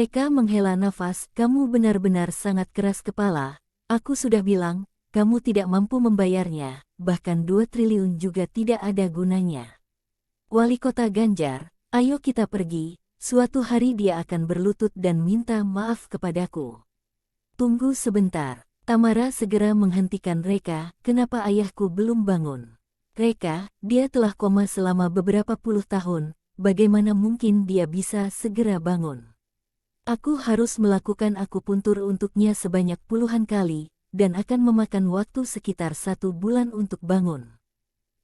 Reka menghela nafas, kamu benar-benar sangat keras kepala. Aku sudah bilang, kamu tidak mampu membayarnya, bahkan 2 triliun juga tidak ada gunanya. Wali Kota Ganjar, ayo kita pergi, suatu hari dia akan berlutut dan minta maaf kepadaku. Tunggu sebentar, Tamara segera menghentikan Reka, kenapa ayahku belum bangun? Reka, dia telah koma selama beberapa puluh tahun, bagaimana mungkin dia bisa segera bangun? Aku harus melakukan akupuntur untuknya sebanyak puluhan kali, dan akan memakan waktu sekitar 1 bulan untuk bangun.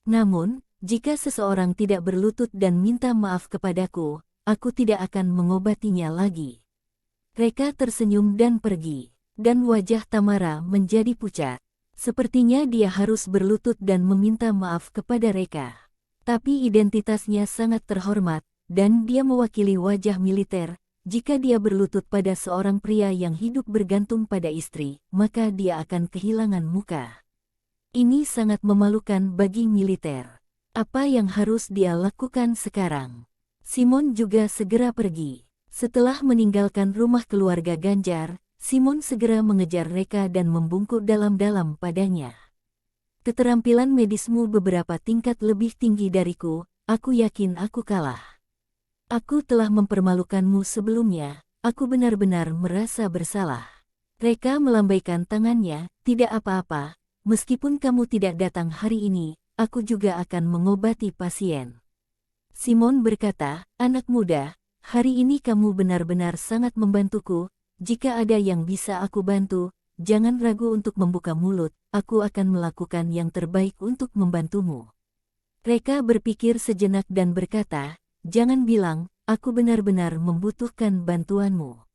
Namun, jika seseorang tidak berlutut dan minta maaf kepadaku, aku tidak akan mengobatinya lagi. Reka tersenyum dan pergi, dan wajah Tamara menjadi pucat. Sepertinya dia harus berlutut dan meminta maaf kepada Reka. Tapi identitasnya sangat terhormat, dan dia mewakili wajah militer. Jika dia berlutut pada seorang pria yang hidup bergantung pada istri, maka dia akan kehilangan muka. Ini sangat memalukan bagi militer. Apa yang harus dia lakukan sekarang? Simon juga segera pergi. Setelah meninggalkan rumah keluarga Ganjar, Simon segera mengejar Reka dan membungkuk dalam-dalam padanya. Keterampilan medismu beberapa tingkat lebih tinggi dariku, aku yakin aku kalah. Aku telah mempermalukanmu sebelumnya, aku benar-benar merasa bersalah. Reka melambaikan tangannya, tidak apa-apa, meskipun kamu tidak datang hari ini, aku juga akan mengobati pasien. Simon berkata, anak muda, hari ini kamu benar-benar sangat membantuku, jika ada yang bisa aku bantu, jangan ragu untuk membuka mulut, aku akan melakukan yang terbaik untuk membantumu. Reka berpikir sejenak dan berkata, jangan bilang, aku benar-benar membutuhkan bantuanmu.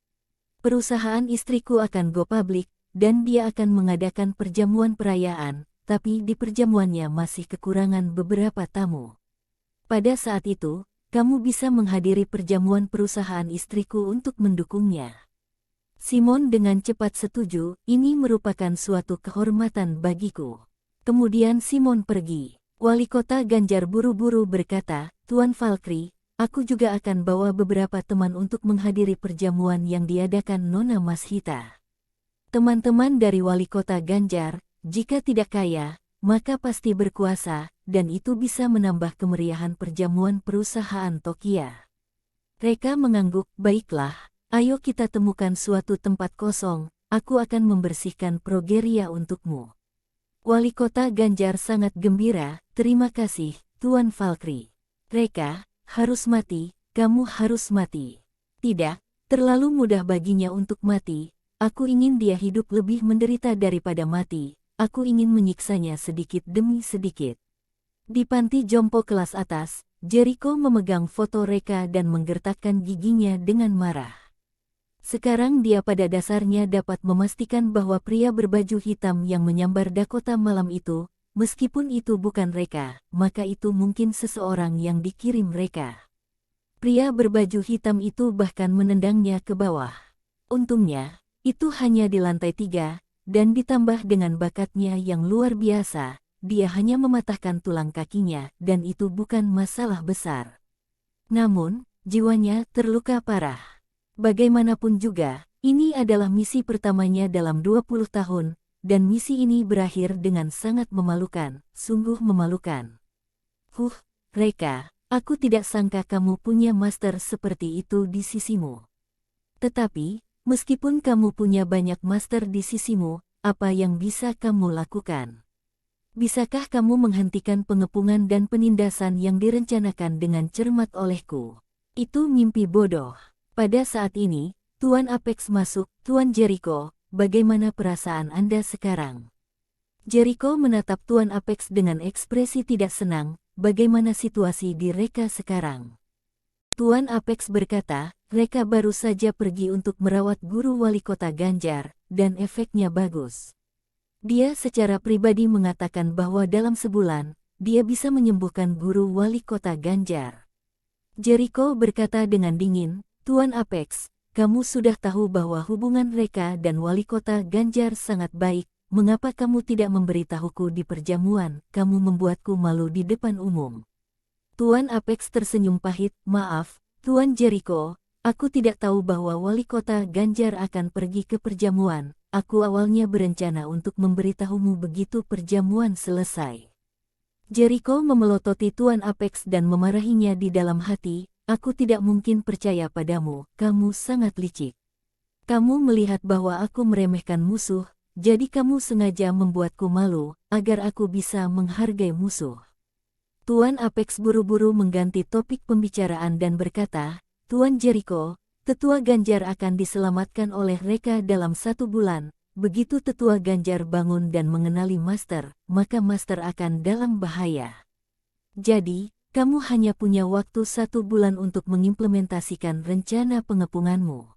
Perusahaan istriku akan go public, dan dia akan mengadakan perjamuan perayaan, tapi di perjamuannya masih kekurangan beberapa tamu. Pada saat itu, kamu bisa menghadiri perjamuan perusahaan istriku untuk mendukungnya. Simon dengan cepat setuju, ini merupakan suatu kehormatan bagiku. Kemudian Simon pergi. Wali Kota Ganjar buru-buru berkata, Tuan Valkyrie, aku juga akan bawa beberapa teman untuk menghadiri perjamuan yang diadakan Nona Mashita. Teman-teman dari Wali Kota Ganjar, jika tidak kaya, maka pasti berkuasa, dan itu bisa menambah kemeriahan perjamuan perusahaan Tokia. Reka mengangguk, baiklah, ayo kita temukan suatu tempat kosong, aku akan membersihkan progeria untukmu. Wali Kota Ganjar sangat gembira, terima kasih, Tuan Valkyrie. Reka, harus mati, kamu harus mati. Tidak, terlalu mudah baginya untuk mati, aku ingin dia hidup lebih menderita daripada mati, aku ingin menyiksanya sedikit demi sedikit. Di panti jompo kelas atas, Jericho memegang foto Reka dan menggertakkan giginya dengan marah. Sekarang dia pada dasarnya dapat memastikan bahwa pria berbaju hitam yang menyambar Dakota malam itu, meskipun itu bukan Reka, maka itu mungkin seseorang yang dikirim Reka. Pria berbaju hitam itu bahkan menendangnya ke bawah. Untungnya, itu hanya di lantai 3, dan ditambah dengan bakatnya yang luar biasa, dia hanya mematahkan tulang kakinya, dan itu bukan masalah besar. Namun, jiwanya terluka parah. Bagaimanapun juga, ini adalah misi pertamanya dalam 20 tahun, dan misi ini berakhir dengan sangat memalukan, sungguh memalukan. Reka, aku tidak sangka kamu punya master seperti itu di sisimu. Tetapi, meskipun kamu punya banyak master di sisimu, apa yang bisa kamu lakukan? Bisakah kamu menghentikan pengepungan dan penindasan yang direncanakan dengan cermat olehku? Itu mimpi bodoh. Pada saat ini, Tuan Apex masuk, Tuan Jericho, bagaimana perasaan Anda sekarang? Jericho menatap Tuan Apex dengan ekspresi tidak senang, bagaimana situasi di Reka sekarang? Tuan Apex berkata, Reka baru saja pergi untuk merawat guru wali kota Ganjar, dan efeknya bagus. Dia secara pribadi mengatakan bahwa dalam sebulan, dia bisa menyembuhkan guru wali kota Ganjar. Jericho berkata dengan dingin, Tuan Apex, kamu sudah tahu bahwa hubungan Reka dan wali kota Ganjar sangat baik, mengapa kamu tidak memberitahuku di perjamuan, kamu membuatku malu di depan umum. Tuan Apex tersenyum pahit, maaf, Tuan Jericho, Aku tidak tahu bahwa wali kota Ganjar akan pergi ke perjamuan. Aku awalnya berencana untuk memberitahumu begitu perjamuan selesai. Jericho memelototi Tuan Apex dan memarahinya di dalam hati. Aku tidak mungkin percaya padamu, kamu sangat licik. Kamu melihat bahwa aku meremehkan musuh, jadi kamu sengaja membuatku malu, agar aku bisa menghargai musuh. Tuan Apex buru-buru mengganti topik pembicaraan dan berkata, Tuan Jericho, Tetua Ganjar akan diselamatkan oleh Reka dalam 1 bulan. Begitu Tetua Ganjar bangun dan mengenali Master, maka Master akan dalam bahaya. Jadi, kamu hanya punya waktu 1 bulan untuk mengimplementasikan rencana pengepunganmu.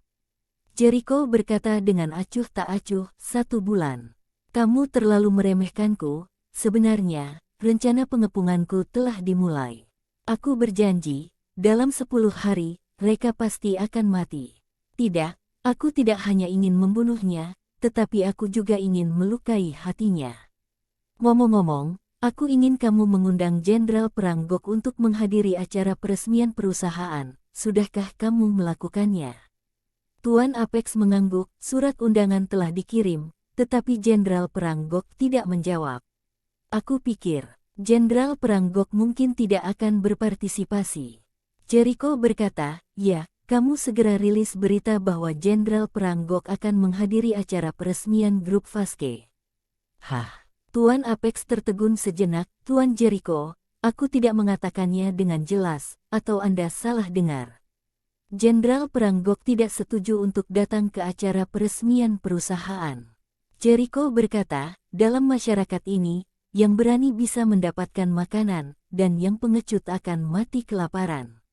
Jericho berkata dengan acuh tak acuh, 1 bulan. Kamu terlalu meremehkanku, sebenarnya, rencana pengepunganku telah dimulai. Aku berjanji, dalam 10 hari, Reka pasti akan mati. Tidak, aku tidak hanya ingin membunuhnya, tetapi aku juga ingin melukai hatinya. Ngomong-ngomong, aku ingin kamu mengundang Jenderal Perang Gok untuk menghadiri acara peresmian perusahaan. Sudahkah kamu melakukannya? Tuan Apex mengangguk, surat undangan telah dikirim, tetapi Jenderal Perang Gok tidak menjawab. Aku pikir, Jenderal Perang Gok mungkin tidak akan berpartisipasi. Jericho berkata, ya, kamu segera rilis berita bahwa Jenderal Perang Gok akan menghadiri acara peresmian grup Vasque. Hah? Tuan Apex tertegun sejenak, Tuan Jericho, aku tidak mengatakannya dengan jelas, atau Anda salah dengar. Jenderal Perang Gok tidak setuju untuk datang ke acara peresmian perusahaan. Jericho berkata, dalam masyarakat ini, yang berani bisa mendapatkan makanan, dan yang pengecut akan mati kelaparan.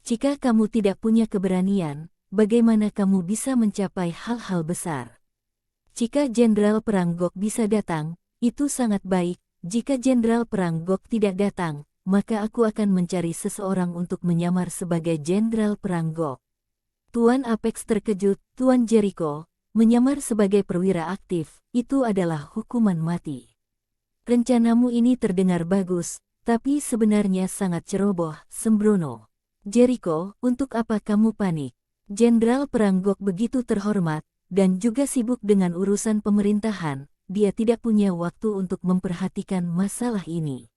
Jika kamu tidak punya keberanian, bagaimana kamu bisa mencapai hal-hal besar? Jika Jenderal Perang Gok bisa datang, itu sangat baik. Jika Jenderal Perang Gok tidak datang, maka aku akan mencari seseorang untuk menyamar sebagai Jenderal Perang Gok. Tuan Apex terkejut, Tuan Jericho, menyamar sebagai perwira aktif, itu adalah hukuman mati. Rencanamu ini terdengar bagus, tapi sebenarnya sangat ceroboh, sembrono. Jericho, untuk apa kamu panik? Jenderal Perang Gok begitu terhormat, dan juga sibuk dengan urusan pemerintahan, dia tidak punya waktu untuk memperhatikan masalah ini.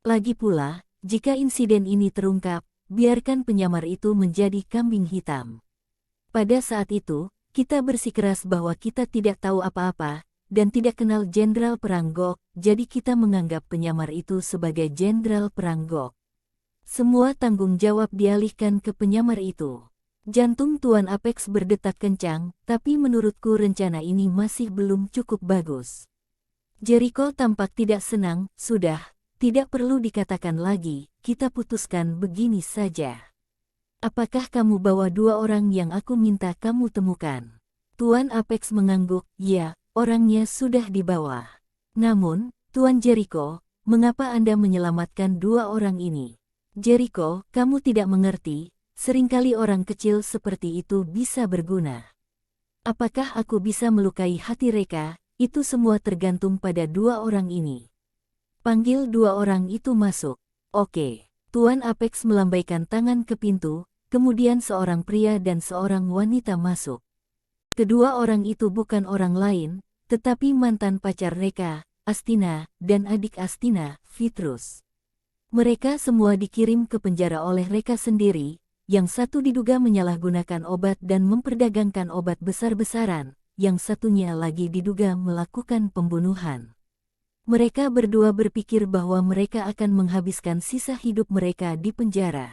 Lagi pula, jika insiden ini terungkap, biarkan penyamar itu menjadi kambing hitam. Pada saat itu, kita bersikeras bahwa kita tidak tahu apa-apa, dan tidak kenal Jenderal Perang Gok, jadi kita menganggap penyamar itu sebagai Jenderal Perang Gok. Semua tanggung jawab dialihkan ke penyamar itu. Jantung Tuan Apex berdetak kencang, tapi menurutku rencana ini masih belum cukup bagus. Jericho tampak tidak senang, sudah. Tidak perlu dikatakan lagi, kita putuskan begini saja. Apakah kamu bawa 2 orang yang aku minta kamu temukan? Tuan Apex mengangguk, ya, orangnya sudah dibawa. Namun, Tuan Jericho, mengapa Anda menyelamatkan 2 orang ini? Jericho, kamu tidak mengerti, seringkali orang kecil seperti itu bisa berguna. Apakah aku bisa melukai hati Reka? Itu semua tergantung pada 2 orang ini. Panggil 2 orang itu masuk. Oke. Tuan Apex melambaikan tangan ke pintu, kemudian seorang pria dan seorang wanita masuk. Kedua orang itu bukan orang lain, tetapi mantan pacar Reka, Astina, dan adik Astina, Vitrus. Mereka semua dikirim ke penjara oleh Reka sendiri, yang satu diduga menyalahgunakan obat dan memperdagangkan obat besar-besaran, yang satunya lagi diduga melakukan pembunuhan. Mereka berdua berpikir bahwa mereka akan menghabiskan sisa hidup mereka di penjara.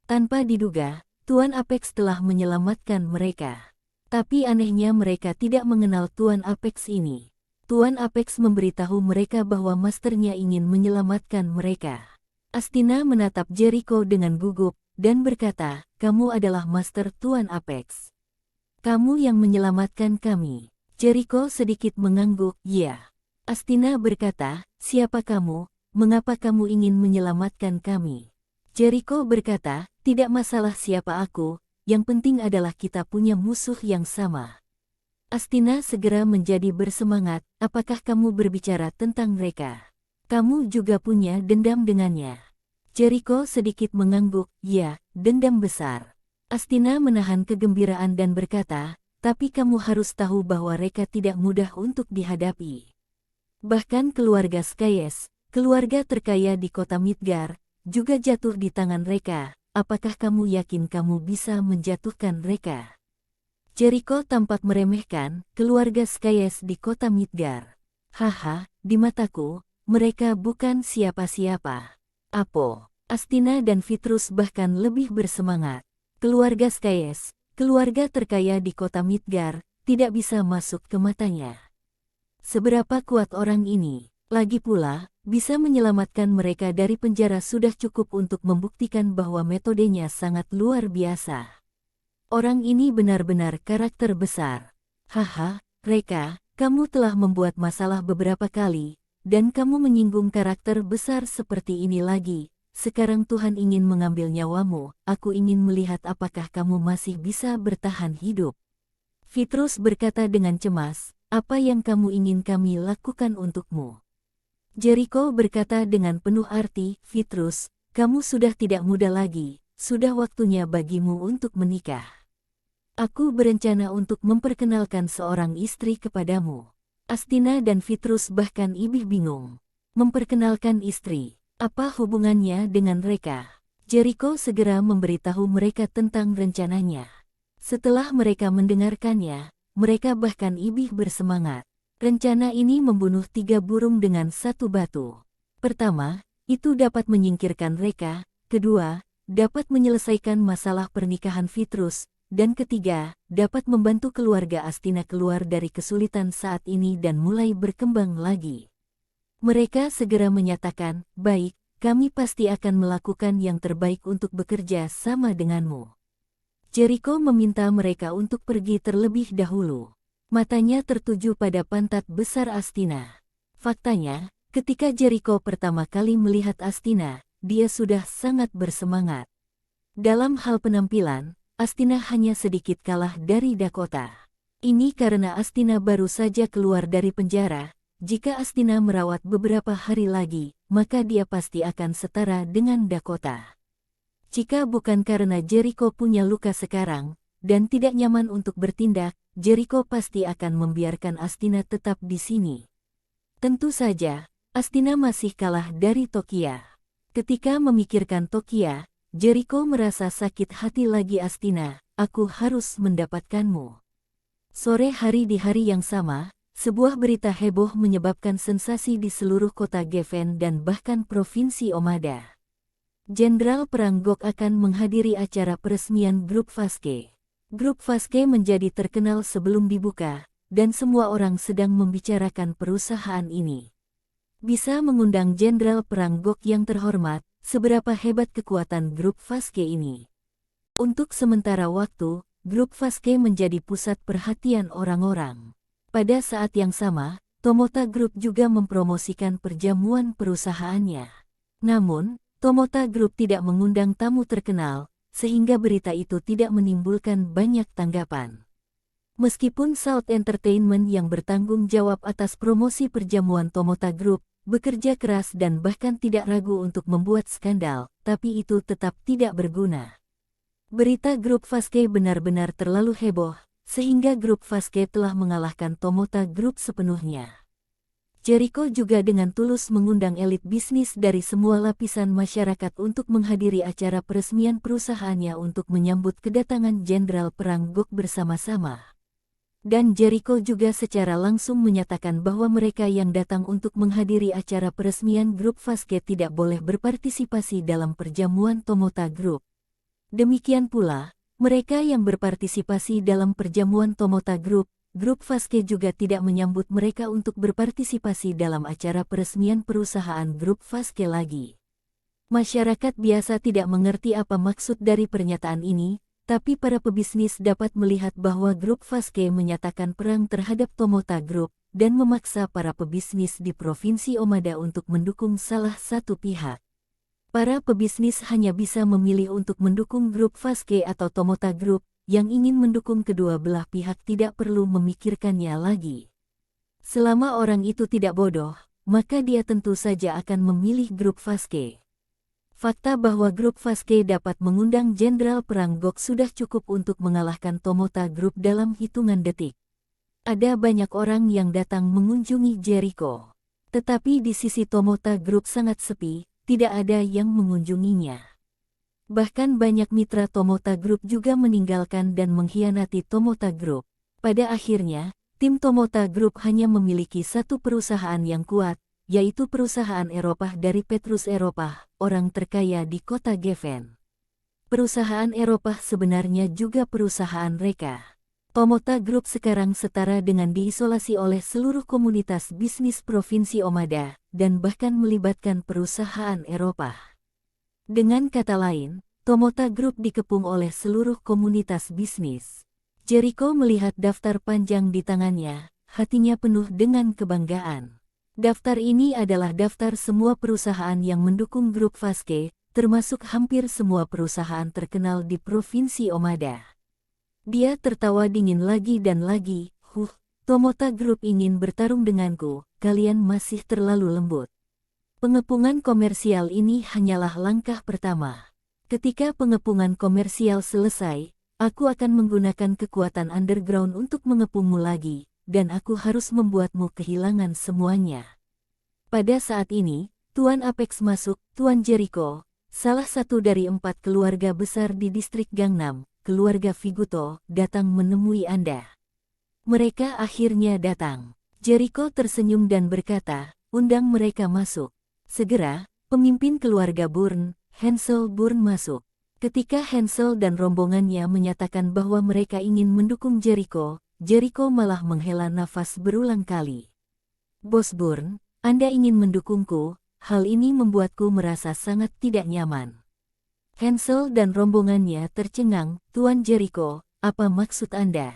Tanpa diduga, Tuan Apex telah menyelamatkan mereka. Tapi anehnya mereka tidak mengenal Tuan Apex ini. Tuan Apex memberitahu mereka bahwa masternya ingin menyelamatkan mereka. Astina menatap Jericho dengan gugup, dan berkata, kamu adalah master Tuan Apex. Kamu yang menyelamatkan kami. Jericho sedikit mengangguk, ya. Astina berkata, siapa kamu, mengapa kamu ingin menyelamatkan kami? Jericho berkata, tidak masalah siapa aku, yang penting adalah kita punya musuh yang sama. Astina segera menjadi bersemangat, apakah kamu berbicara tentang mereka? Kamu juga punya dendam dengannya. Jericho sedikit mengangguk, ya, dendam besar. Astina menahan kegembiraan dan berkata, tapi kamu harus tahu bahwa Reka tidak mudah untuk dihadapi. Bahkan keluarga Skyes, keluarga terkaya di kota Midgar, juga jatuh di tangan Reka. Apakah kamu yakin kamu bisa menjatuhkan Reka? Jericho tampak meremehkan keluarga Skyes di kota Midgar. Haha, di mataku, mereka bukan siapa-siapa. Apo, Astina dan Vitrus bahkan lebih bersemangat. Keluarga Skyes, keluarga terkaya di kota Midgar, tidak bisa masuk ke matanya. Seberapa kuat orang ini, lagi pula, bisa menyelamatkan mereka dari penjara sudah cukup untuk membuktikan bahwa metodenya sangat luar biasa. Orang ini benar-benar karakter besar. Haha, Reka, kamu telah membuat masalah beberapa kali, dan kamu menyinggung karakter besar seperti ini lagi. Sekarang Tuhan ingin mengambil nyawamu, aku ingin melihat apakah kamu masih bisa bertahan hidup. Vitrus berkata dengan cemas, apa yang kamu ingin kami lakukan untukmu? Jericho berkata dengan penuh arti, Vitrus, kamu sudah tidak muda lagi, sudah waktunya bagimu untuk menikah. Aku berencana untuk memperkenalkan seorang istri kepadamu. Astina dan Vitrus bahkan ibih bingung. Memperkenalkan istri. Apa hubungannya dengan Reka? Jericho segera memberitahu mereka tentang rencananya. Setelah mereka mendengarkannya, mereka bahkan ibih bersemangat. Rencana ini membunuh 3 burung dengan 1 batu. Pertama, itu dapat menyingkirkan Reka. Kedua, dapat menyelesaikan masalah pernikahan Vitrus. Dan ketiga, dapat membantu keluarga Astina keluar dari kesulitan saat ini dan mulai berkembang lagi. Mereka segera menyatakan, baik, kami pasti akan melakukan yang terbaik untuk bekerja sama denganmu. Jericho meminta mereka untuk pergi terlebih dahulu. Matanya tertuju pada pantat besar Astina. Faktanya, ketika Jericho pertama kali melihat Astina, dia sudah sangat bersemangat. Dalam hal penampilan, Astina hanya sedikit kalah dari Dakota. Ini karena Astina baru saja keluar dari penjara. Jika Astina merawat beberapa hari lagi, maka dia pasti akan setara dengan Dakota. Jika bukan karena Jericho punya luka sekarang, dan tidak nyaman untuk bertindak, Jericho pasti akan membiarkan Astina tetap di sini. Tentu saja, Astina masih kalah dari Tokia. Ketika memikirkan Tokia, Jericho merasa sakit hati lagi. Astina, aku harus mendapatkanmu. Sore hari di hari yang sama, sebuah berita heboh menyebabkan sensasi di seluruh kota Geffen dan bahkan provinsi Omada. Jenderal Perang Gok akan menghadiri acara peresmian Grup Vaske. Grup Vaske menjadi terkenal sebelum dibuka, dan semua orang sedang membicarakan perusahaan ini. Bisa mengundang Jenderal Perang Gok yang terhormat, seberapa hebat kekuatan Grup Vaske ini. Untuk sementara waktu, Grup Vaske menjadi pusat perhatian orang-orang. Pada saat yang sama, Tomota Group juga mempromosikan perjamuan perusahaannya. Namun, Tomota Group tidak mengundang tamu terkenal, sehingga berita itu tidak menimbulkan banyak tanggapan. Meskipun Salt Entertainment yang bertanggung jawab atas promosi perjamuan Tomota Group, bekerja keras dan bahkan tidak ragu untuk membuat skandal, tapi itu tetap tidak berguna. Berita Grup Vaske benar-benar terlalu heboh, sehingga Grup Vaske telah mengalahkan Tomota Group sepenuhnya. Jericho juga dengan tulus mengundang elit bisnis dari semua lapisan masyarakat untuk menghadiri acara peresmian perusahaannya untuk menyambut kedatangan Jenderal Perang Gok bersama-sama. Dan Jericho juga secara langsung menyatakan bahwa mereka yang datang untuk menghadiri acara peresmian Grup Vaske tidak boleh berpartisipasi dalam perjamuan Tomota Group. Demikian pula, mereka yang berpartisipasi dalam perjamuan Tomota Group, Grup Vaske juga tidak menyambut mereka untuk berpartisipasi dalam acara peresmian perusahaan Grup Vaske lagi. Masyarakat biasa tidak mengerti apa maksud dari pernyataan ini, tapi para pebisnis dapat melihat bahwa Grup Vaske menyatakan perang terhadap Tomota Group dan memaksa para pebisnis di Provinsi Omada untuk mendukung salah satu pihak. Para pebisnis hanya bisa memilih untuk mendukung Grup Vaske atau Tomota Group. Yang ingin mendukung kedua belah pihak tidak perlu memikirkannya lagi. Selama orang itu tidak bodoh, maka dia tentu saja akan memilih Grup Vaske. Fakta bahwa grup Vasque dapat mengundang Jenderal Perang Gok sudah cukup untuk mengalahkan Tomota Group dalam hitungan detik. Ada banyak orang yang datang mengunjungi Jericho. Tetapi di sisi Tomota Group sangat sepi, tidak ada yang mengunjunginya. Bahkan banyak mitra Tomota Group juga meninggalkan dan mengkhianati Tomota Group. Pada akhirnya, tim Tomota Group hanya memiliki satu perusahaan yang kuat, yaitu perusahaan Eropah dari Petrus Eropah, orang terkaya di kota Geffen. Perusahaan Eropah sebenarnya juga perusahaan Reka. Tomota Group sekarang setara dengan diisolasi oleh seluruh komunitas bisnis Provinsi Omada, dan bahkan melibatkan perusahaan Eropah. Dengan kata lain, Tomota Group dikepung oleh seluruh komunitas bisnis. Jericho melihat daftar panjang di tangannya, hatinya penuh dengan kebanggaan. Daftar ini adalah daftar semua perusahaan yang mendukung grup Vasque, termasuk hampir semua perusahaan terkenal di Provinsi Omada. Dia tertawa dingin lagi dan lagi, Tomota Group ingin bertarung denganku, kalian masih terlalu lembut. Pengepungan komersial ini hanyalah langkah pertama. Ketika pengepungan komersial selesai, aku akan menggunakan kekuatan underground untuk mengepungmu lagi, dan aku harus membuatmu kehilangan semuanya. Pada saat ini, Tuan Apex masuk, Tuan Jericho, salah satu dari 4 keluarga besar di distrik Gangnam, keluarga Figuto, datang menemui Anda. Mereka akhirnya datang. Jericho tersenyum dan berkata, undang mereka masuk. Segera, pemimpin keluarga Burn, Hansel Burn masuk. Ketika Hansel dan rombongannya menyatakan bahwa mereka ingin mendukung Jericho, Jericho malah menghela nafas berulang kali. Bos Burn, Anda ingin mendukungku, hal ini membuatku merasa sangat tidak nyaman. Hansel dan rombongannya tercengang, Tuan Jericho, apa maksud Anda?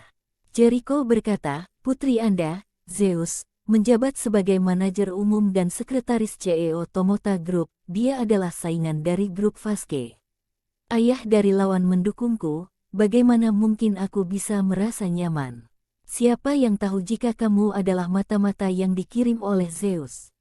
Jericho berkata, putri Anda, Zeus, menjabat sebagai manajer umum dan sekretaris CEO Tomota Group, dia adalah saingan dari grup Vasque. Ayah dari lawan mendukungku, bagaimana mungkin aku bisa merasa nyaman? Siapa yang tahu jika kamu adalah mata-mata yang dikirim oleh Zeus?